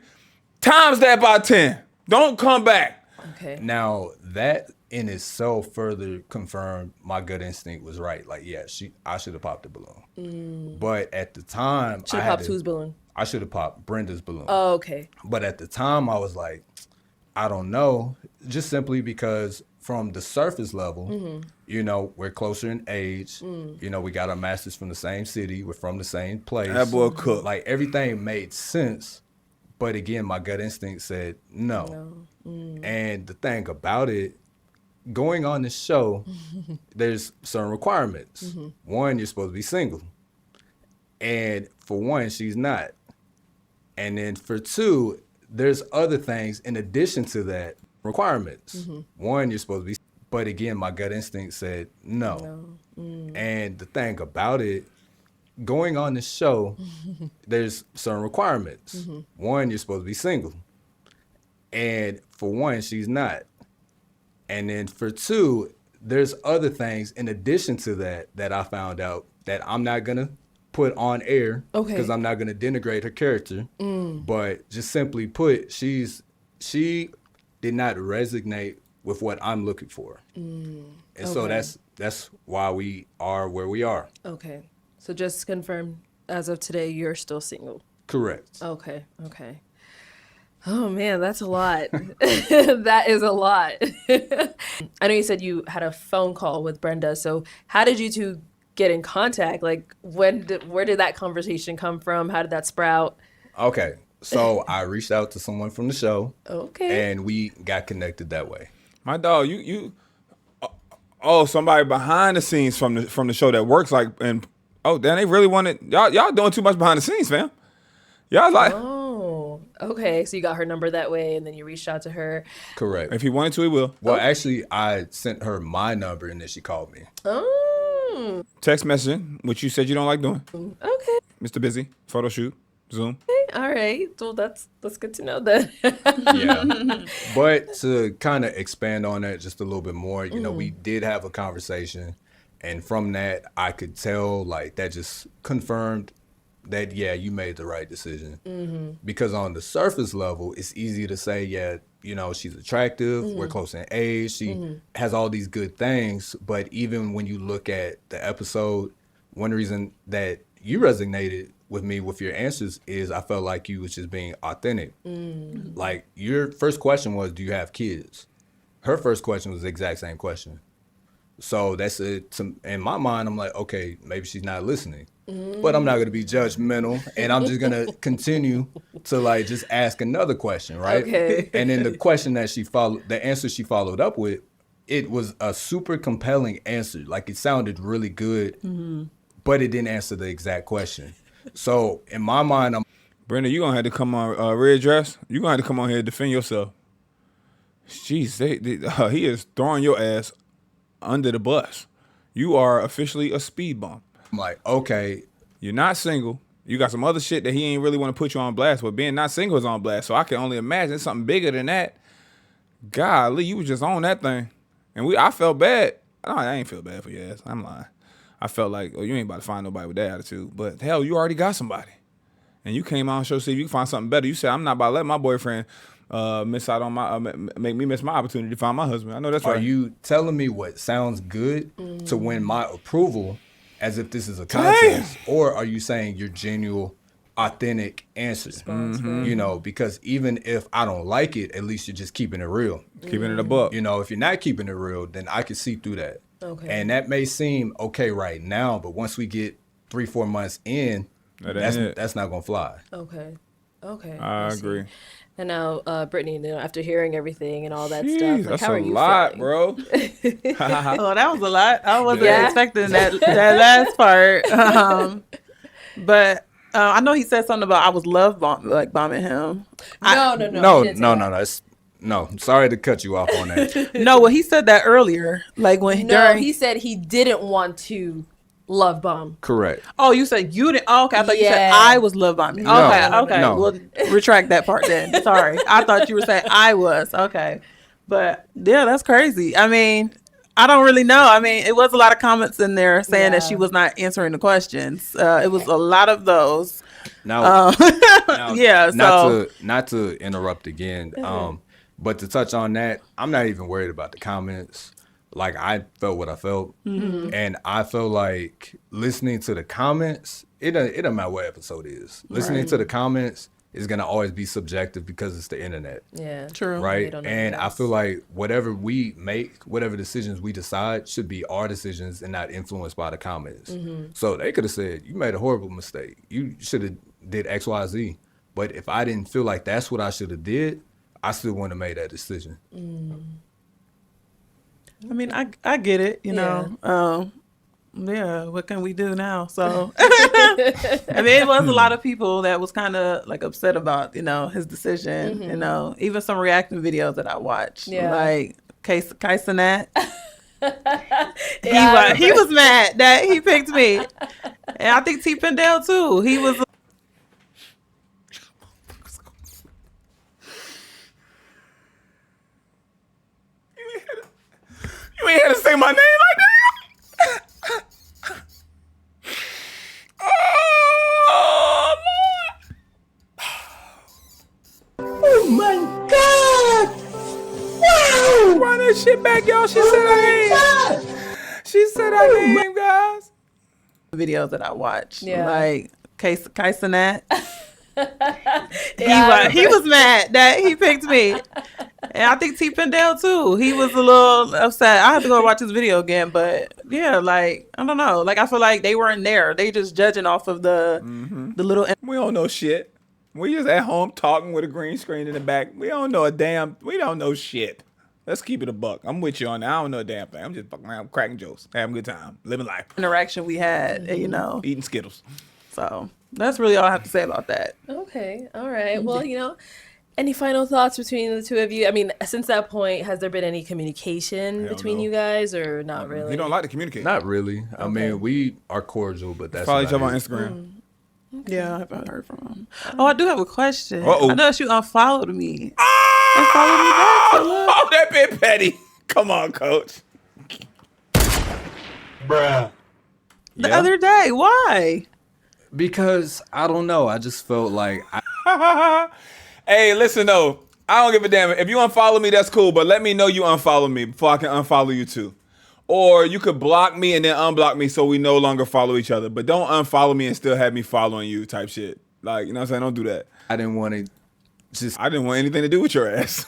Times that by 10. Don't come back. okay. Now, that in itself further confirmed my gut instinct was right. Like, yeah, I should have popped the balloon. But at the time, Should have popped whose balloon? I should have popped Brenda's balloon. Oh, okay. But at the time, I was like, I don't know, just simply because from the surface level, you know, we're closer in age. You know, we got our masters from the same city. We're from the same place. That boy cooked. Like, everything made sense. But again, my gut instinct said no. And the thing about it, going on this show, there's certain requirements. One, you're supposed to be single. And for one, she's not. And then for two, there's other things in addition to that requirements. One, you're supposed to be, but again, my gut instinct said no. And the thing about it, going on this show, there's certain requirements. One, you're supposed to be single. And for one, she's not. And then for two, there's other things in addition to that I found out that I'm not going to put on air because I'm not going to denigrate her character. But just simply put, she did not resonate with what I'm looking for. And so that's why we are where we are. Okay. So just to confirm, as of today, you're still single. Correct. Okay. Oh man, that's a lot. That is a lot. I know you said you had a phone call with Brenda. So how did you two get in contact? Like, where did that conversation come from? How did that sprout? Okay. So I reached out to someone from the show. Okay. And we got connected that way. My dog, somebody behind the scenes from the show that works like, and oh, damn, they really wanted y'all doing too much behind the scenes, fam. Y'all like, Oh, okay. So you got her number that way, and then you reached out to her. Correct. if he wanted to, he will. Well, actually, I sent her my number and then she called me. Oh, Text messaging, which you said you don't like doing. okay. Mr. Busy, photo shoot, Zoom. All right. Well, that's good to know then. Yeah. But to kind of expand on that just a little bit more, you know, we did have a conversation. And from that, I could tell, like, that just confirmed that, yeah, you made the right decision. Because on the surface level, it's easy to say, yeah, you know, she's attractive, we're close in age, she has all these good things. But even when you look at the episode, one reason that you resonated with me with your answers is I felt like you was just being authentic. Like, your first question was, do you have kids? Her first question was the exact same question. So that's it. In my mind, I'm like, okay, maybe she's not listening. But I'm not going to be judgmental. And I'm just going to continue to, like, just ask another question, right? Okay. And then the question that the answer she followed up with it was a super compelling answer. Like it sounded really good, but it didn't answer the exact question. So in my mind, I'm Brenda, you gonna have to come on readdress. You gonna have to come on here and defend yourself. Jeez, he is throwing your ass under the bus. You are officially a speed bump. like, okay, You're not single. You got some other shit that he ain't really want to put you on blast, but being not single is on blast. So I can only imagine something bigger than that. Golly, you was just on that thing. And I felt bad. No, I ain't feel bad for your ass. I'm lying. I felt like, oh, you ain't about to find nobody with that attitude. But hell, you already got somebody. And you came out and showed, see if you can find something better. You said, I'm not about to let my boyfriend miss out on make me miss my opportunity to find my husband. I know that's right. are you telling me what sounds good to win my approval as if this is a contest? Or are you saying your genuine, authentic answer? You know, because even if I don't like it, at least you're just keeping it real. Keeping it a buck. You know, if you're not keeping it real, then I can see through that. Okay. And that may seem okay right now, but once we get 3-4 months in, That ain't it. that's not gonna fly. Okay. I see. agree. And now, Brittany, you know, after hearing everything and all that stuff, Jeez, like, that's how are a you lot, feeling? bro. Oh, that was a lot. I wasn't Yeah. expecting that last part. But I know he said something about I was bombing him. No. No. he didn't say that. It's, no. Sorry to cut you off on that. No, well, he said that earlier. Like when No, during. he said he didn't want to love bomb. Correct. Oh, you said you didn't. Oh, okay, I thought you said Yeah. I was love bombing. No, Okay. no. We'll retract that part then. Sorry, I thought you were saying I was. Okay, but yeah, that's crazy. I mean, I don't really know. I mean, it was a lot of comments in there saying that Yeah. she was not answering the questions. It was a lot of those. Now, Yeah. So not to interrupt again, but to touch on that, I'm not even worried about the comments. Like I felt what I felt, and I feel like listening to the comments, it doesn't matter what episode it is. Listening to the comments is gonna always be subjective because it's the internet. Yeah. true. Right. don't know And what I else. feel like whatever we make, whatever decisions we decide should be our decisions and not influenced by the comments. So they could have said, you made a horrible mistake. You should have did X, Y, Z. But if I didn't feel like that's what I should have did, I still wouldn't have made that decision. I mean, I get it. You Yeah. know. Yeah, what can we do now? So, I mean, it was a lot of people that was kind of like upset about, you know, his decision. You know, even some reacting videos that I watched, Yeah. like Kaisanat. Yeah, He was mad that he picked me, and I think TPindell too. He was. You ain't had to say my name like that. Oh, Lord. Oh my God! Wow! Run that shit back, y'all. She said her name. She said her name, guys. Videos that I watched, Yeah. like Kaisanat. Yeah, He was mad that he picked me, and I think TPindell too. He was a little upset. I have to go watch his video again, but yeah, like I don't know. Like I feel like they weren't there. They just judging off of the little. We don't know shit. We just at home talking with a green screen in the back. We don't know a damn. We don't know shit. Let's keep it a buck. I'm with you on that. I don't know a damn thing. I'm just fucking around, cracking jokes, having a good time, living life, Interaction we had, you know. eating Skittles. So that's really all I have to say about that. Okay. All right. Well, you know, any final thoughts between the two of you? I mean, since that point, has there been any communication Hell between no. you guys, or not really? We don't like to communicate. Not really. I mean, we are cordial, but that's Follow each about other on it. Instagram. Yeah, I haven't heard from him. Oh, I do have a question. Uh-oh. I noticed you unfollowed me. And followed me back, Phillip. Oh, that bit petty. Come on, coach. Bruh. The Yeah. other day. Why? Because I don't know. I just felt like Hey, listen though. I don't give a damn. If you unfollow me, that's cool. But let me know you unfollow me before I can unfollow you too. Or you could block me and then unblock me so we no longer follow each other. But don't unfollow me and still have me following you type shit. Like, you know what I'm saying? Don't do that. I didn't want to just I didn't want anything to do with your ass.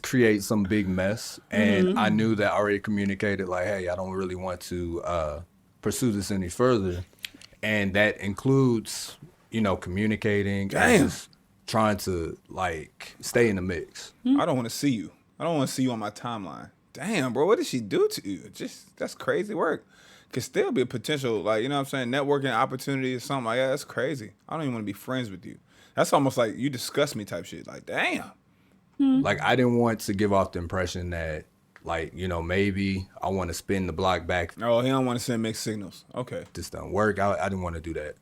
create some big mess. And I knew that I already communicated like, hey, I don't really want to pursue this any further. And that includes, you know, communicating Damn. and just trying to like stay in the mix. I don't want to see you. I don't want to see you on my timeline. Damn, bro, what did she do to you? That's crazy work. Could still be a potential, like, you know what I'm saying, networking opportunity or something like that. That's crazy. I don't even want to be friends with you. That's almost like you disgust me type shit. Like, damn. Like, I didn't want to give off the impression that, like, maybe I want to spin the block back. Oh, he don't want to send mixed signals. Okay. This doesn't work. I didn't want to do that.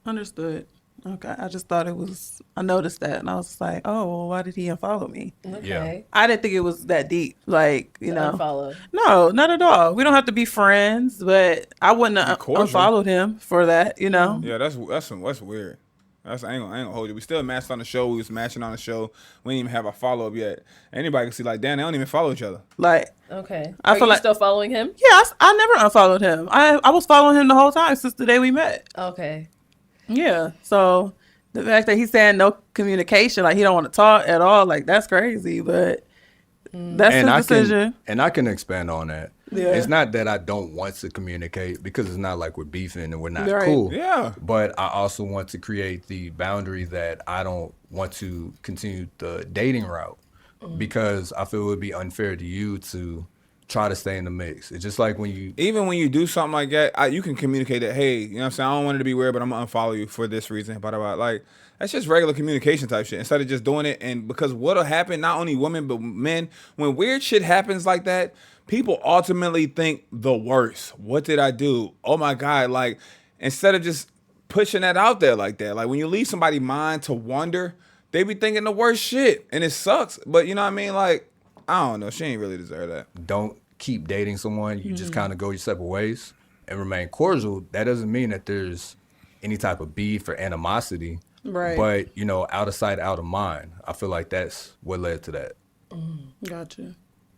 Understood. Okay. I just thought I noticed that and I was like, oh, well, why did he unfollow me? Okay. Yeah. I didn't think it was that deep. Like, you know. Unfollow. No, not at all. We don't have to be friends, but I wouldn't have cordial. unfollowed him for that, you know. Yeah, that's weird. I ain't gonna hold you. We still matched on the show. We was matching on the show. We didn't even have a follow up yet. Anybody can see, like, damn, they don't even follow each other. Like, Okay. I Are feel you like- still following him? yeah, I never unfollowed him. I was following him the whole time since the day we met. Okay. Yeah. So the fact that he's saying no communication, like he don't want to talk at all, like that's crazy. But that's his decision. I can expand on that. Yeah. It's not that I don't want to communicate because it's not like we're beefing and we're not Right. cool. Yeah. But I also want to create the boundary that I don't want to continue the dating route because I feel it would be unfair to you to try to stay in the mix. It's just like when you Even when you do something like that, you can communicate that, hey, you know what I'm saying, I don't want it to be weird, but I'm going to unfollow you for this reason. Blah, blah, blah. Like, that's just regular communication type shit instead of just doing it. And because what'll happen, not only women, but men, when weird shit happens like that, people ultimately think the worst. What did I do? Oh, my God. Like, instead of just pushing that out there like that, like when you leave somebody's mind to wonder, they be thinking the worst shit. And it sucks. But you know what I mean? Like, I don't know. She ain't really deserve that. don't keep dating someone, you just kind of go your separate ways and remain cordial. That doesn't mean that there's any type of beef or animosity. Right. But, out of sight, out of mind. I feel like that's what led to that. Gotcha.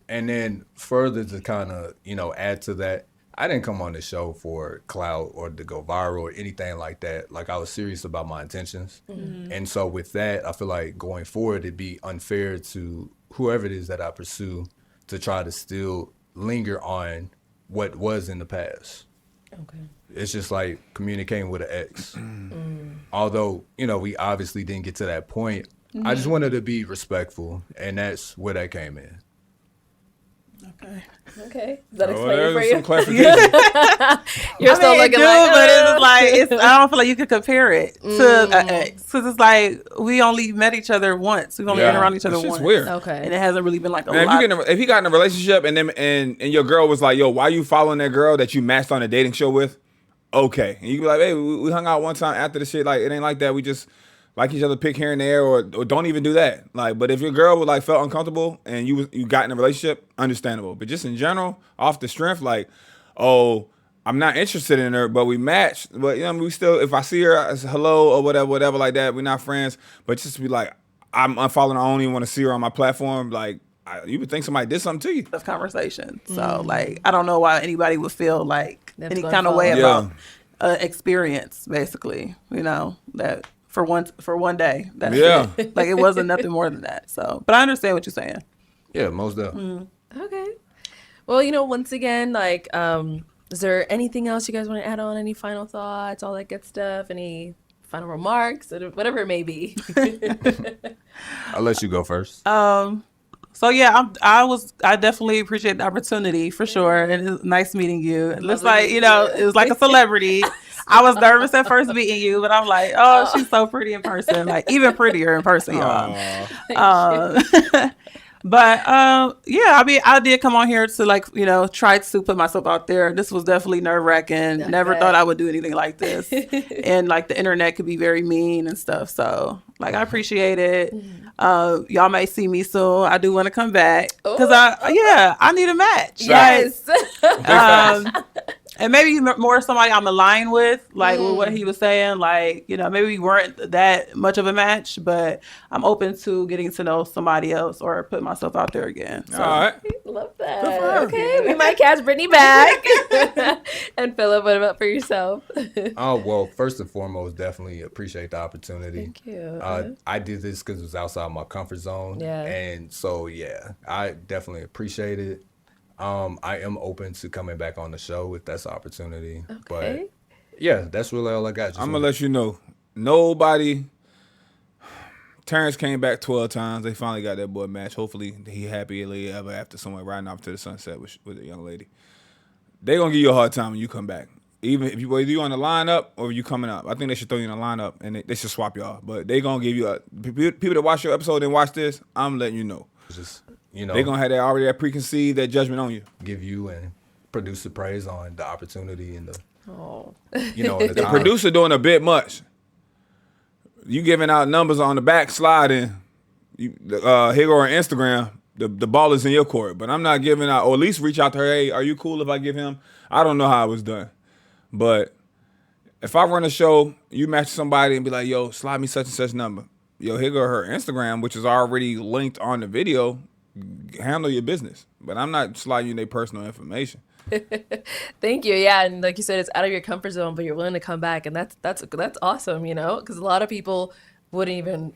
And then further to kind of, add to that, I didn't come on the show for clout or to go viral or anything like that. Like, I was serious about my intentions. And so with that, I feel like going forward, it'd be unfair to whoever it is that I pursue to try to still linger on what was in the past. Okay. It's just like communicating with an ex. Although, we obviously didn't get to that point. I just wanted to be respectful, and that's where that came in. Okay. Okay. Does that Oh, explain it there's for some you? clarification. You're still looking but it's "Ugh." like I don't feel like you could compare it to an ex because it's like we only met each other once. We've only been around each other It's just once. weird. Okay. And it hasn't really been like a Man, lot. if he got in a relationship and then and your girl was like, yo, why you following that girl that you matched on a dating show with? Okay. And you be like, hey, we hung out one time after the shit. Like, it ain't like that. We just like each other, pick here and there, or don't even do that. Like, but if your girl would like felt uncomfortable and you got in a relationship, understandable. But just in general, off the strength, like, oh, I'm not interested in her, but we matched. But we still, if I see her, I say hello or whatever like that. We're not friends. But just to be like, I'm unfollowing her. I don't even want to see her on my platform. Like, you would think somebody did something to you. Of conversation. So like I don't know why anybody would feel like That's any gonna kind of fall way out. about experience, basically. That for one day. That's Yeah. it. Like it wasn't nothing more than that. So but I understand what you're saying. Yeah, most definitely. Okay. Well, once again, like, is there anything else you guys want to add on? Any final thoughts? All that good stuff? Any final remarks? Whatever it may be. I'll let you go first. So yeah, I definitely appreciate the opportunity for sure, and it's nice meeting you. It looks like it was like a celebrity. I was nervous at first meeting you, but I'm like, oh, she's so pretty in person, like even prettier in person, y'all. But yeah, I mean, I did come on here to like try to put myself out there. This was definitely nerve-wracking. Never thought I would do anything like this, and like the internet could be very mean and stuff. So like I appreciate it. Y'all may see me soon. I do want to come back because I need a match. Yes. And maybe more somebody I'm aligned with, like with what he was saying. Like, maybe we weren't that much of a match, but I'm open to getting to know somebody else or put myself out there again. So. All right. Love that. Okay, we might catch Brittany back. And Phillip, what about for yourself? Oh, well, first and foremost, definitely appreciate the opportunity. Thank you. I did this because it was outside my comfort zone. Yeah. And so, yeah, I definitely appreciate it. I am open to coming back on the show if that's an opportunity. Okay. But yeah, that's really all I got. I'm going to let you know, nobody Terrence came back 12 times. They finally got that boy match. Hopefully he happily ever after, somewhere riding off to the sunset with a young lady. They gonna give you a hard time when you come back. Even if whether you on the lineup or you coming up. I think they should throw you in the lineup and they should swap y'all. But they gonna give you people that watch your episode and watch this, I'm letting you know. Just, they gonna have that preconceived, that judgment on you. give you and producer praise on the opportunity and the, The time. producer doing a bit much. You giving out numbers on the back sliding, here or on Instagram, the ball is in your court. But I'm not giving out, or at least reach out to her, hey, are you cool if I give him? I don't know how it was done. But if I run a show, you match somebody and be like, yo, slide me such and such number. Yo, here go her Instagram, which is already linked on the video. Handle your business. But I'm not sliding you their personal information. Thank you. Yeah, and like you said, it's out of your comfort zone, but you're willing to come back, and that's awesome. Because a lot of people wouldn't even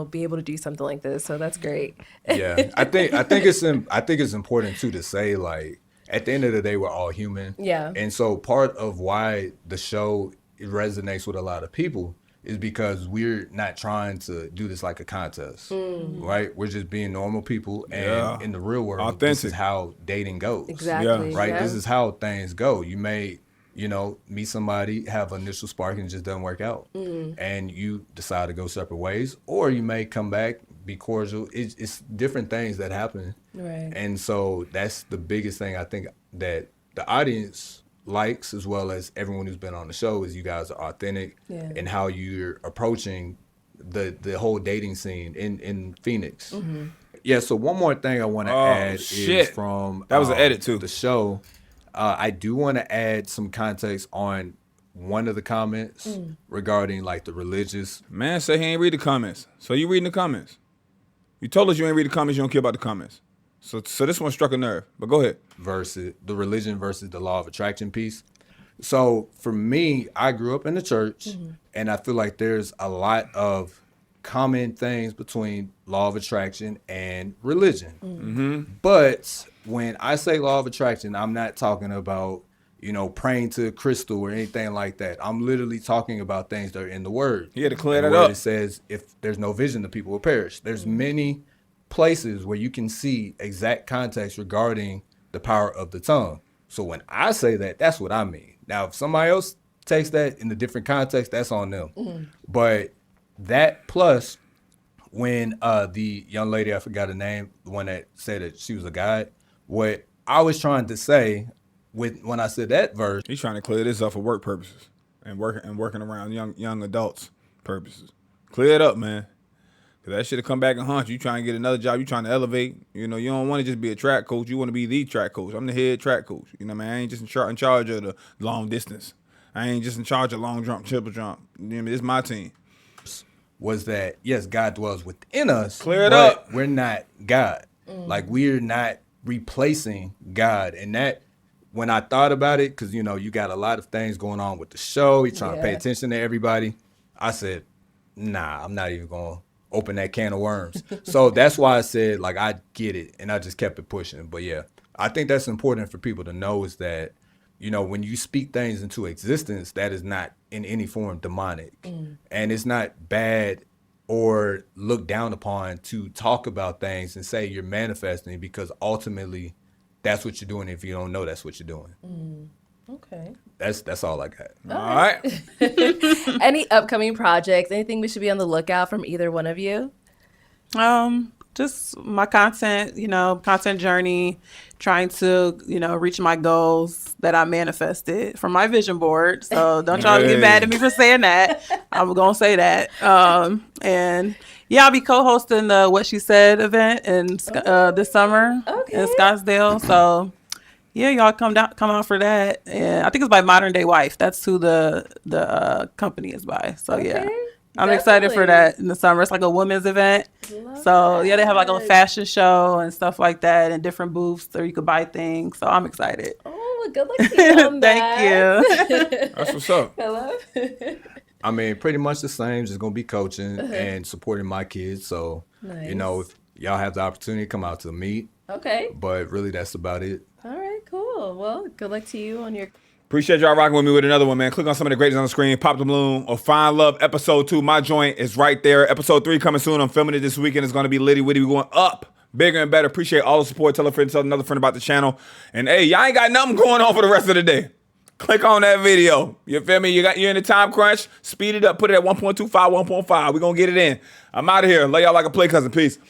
be able to do something like this. So that's great. Yeah, I think it's important too to say, like, at the end of the day, we're all human. Yeah. And so part of why the show resonates with a lot of people is because we're not trying to do this like a contest, right? We're just being normal people, and in the real world, Authentic. This is how dating goes. Exactly. Right? Yeah. This is how things go. You may, meet somebody, have an initial spark, and it just doesn't work out. And you decide to go separate ways, or you may come back, be cordial. It's different things that happen. Right. And so that's the biggest thing I think that the audience likes, as well as everyone who's been on the show, is you guys are authentic in how you're approaching the whole dating scene in Phoenix. Yeah, so one more thing I want to add is from that was an edit too. The show. I do want to add some context on one of the comments regarding like the religious. Man say he ain't read the comments. So you reading the comments. You told us you ain't read the comments, you don't care about the comments. So this one struck a nerve, but go ahead. Versus the religion versus the law of attraction piece. So for me, I grew up in the church, and I feel like there's a lot of common things between law of attraction and religion. But when I say law of attraction, I'm not talking about, praying to a crystal or anything like that. I'm literally talking about things that are in the word. He had to clear that where up. It says, if there's no vision, the people will perish. There's many places where you can see exact context regarding the power of the tongue. So when I say that, that's what I mean. Now, if somebody else takes that in a different context, that's on them. But that plus when the young lady, I forgot her name, the one that said that she was a guide, what I was trying to say when I said that verse. He's trying to clear this up for work purposes and working around young adults purposes. Clear it up, man. Cause that shit will come back and haunt you. You trying to get another job. You trying to elevate. You don't want to just be a track coach. You want to be the track coach. I'm the head track coach. You know what I mean? I ain't just in charge of the long distance. I ain't just in charge of long jump, triple jump. You know what I mean? It's my team. Was that, yes, God dwells within us. Clear it but up. We're not God. Like, we're not replacing God. And that, when I thought about it, because, you got a lot of things going on with the show. You're trying to pay attention to everybody. I said, nah, I'm not even going to open that can of worms. So that's why I said, like, I get it. And I just kept it pushing. But yeah, I think that's important for people to know, is that, when you speak things into existence, that is not in any form demonic. And it's not bad or looked down upon to talk about things and say you're manifesting, because ultimately that's what you're doing. If you don't know, that's what you're doing. Okay. That's all I got. All right. Any upcoming projects? Anything we should be on the lookout from either one of you? Just my content, content journey, trying to, reach my goals that I manifested from my vision board. So don't y'all get mad at me for saying that. I'm going to say that. And yeah, I'll be co-hosting the What She Said event this summer in Scottsdale. So yeah, y'all come out for that. And I think it's by Modern Day Wife. That's who the company is by. So yeah. I'm excited for that in the summer. It's like a women's event. So yeah, they have like a fashion show and stuff like that, and different booths where you could buy things. So I'm excited. Oh, good luck to you on that. Thank you. That's what's up. Hello. I mean, pretty much the same. Just going to be coaching and supporting my kids. So, Nice. if y'all have the opportunity to come out to meet. Okay. But really, that's about it. All right, cool. Well, good luck to you on your Appreciate y'all rocking with me with another one, man. Click on some of the greatest on the screen. Pop the balloon or Find Love episode 2. My joint is right there. Episode 3 coming soon. I'm filming it this weekend. It's going to be litty witty. We're going up. Bigger and better. Appreciate all the support. Tell a friend, tell another friend about the channel. And hey, y'all ain't got nothing going on for the rest of the day. Click on that video. You feel me? You're in the time crunch. Speed it up. Put it at 1.25, 1.5. We're going to get it in. I'm out of here. Love y'all like a play cousin. Peace.